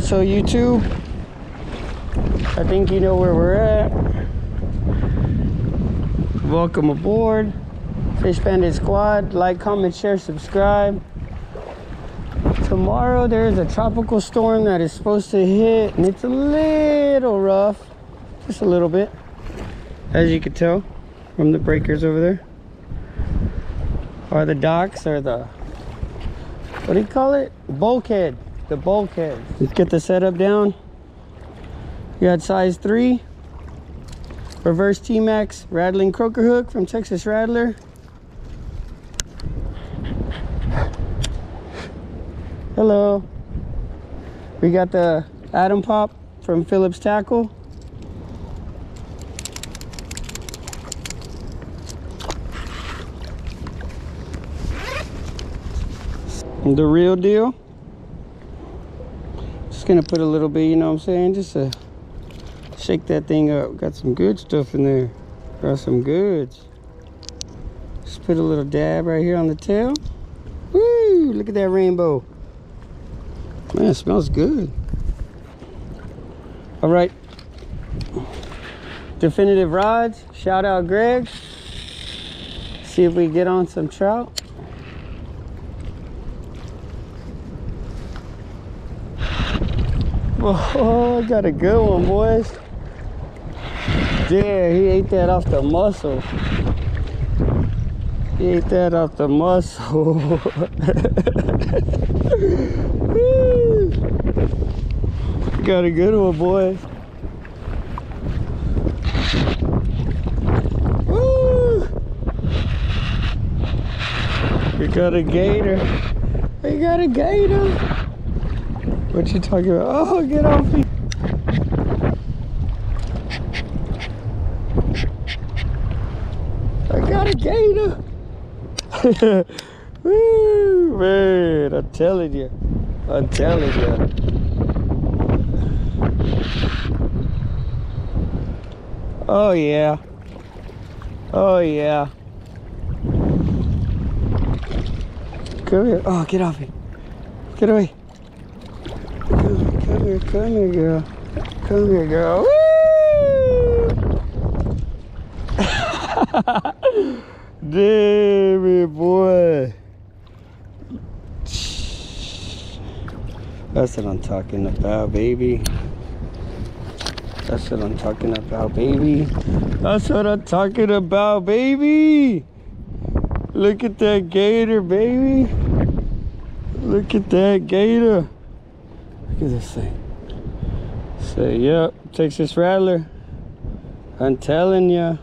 So YouTube, I think you know where we're at. Welcome aboard Fish Bandit Squad. Like, comment, share, subscribe. Tomorrow there's a tropical storm that is supposed to hit, and it's a little rough, just a little bit, as you can tell from the breakers over there, or the docks, or the, what do you call it, bulkhead, the bulkhead. Let's get the setup down. We got size 3 reverse T-Max rattling croaker hook from Texas Rattler. Hello. We got the Atom Pop from Phillp'S Tackle. The real deal. Just gonna put a little bit, you know what I'm saying, just to shake that thing up. Got some good stuff in there. Got some goods. Just put a little dab right here on the tail. Woo! Look at that rainbow. Man, it smells good. All right. Definitive rods. Shout out Greg. See if we get on some trout. Oh, I got a good one, boys. Yeah, he ate that off the muscle. He ate that off the muscle. Got a good one, boys. Woo! We got a gator. We got a gator. What you talking about? Oh, get off me. I got a gator. Woo, man, I'm telling you. I'm telling you. Oh, yeah. Oh, yeah. Come here. Oh, get off me. Get away. Come here, girl. Come here, girl. Woo! Damn it, boy. That's what I'm talking about, baby. That's what I'm talking about, baby. That's what I'm talking about, baby. Look at that gator, baby. Look at that gator. Look at this thing. Say, yep, Texas Rattler. I'm telling ya.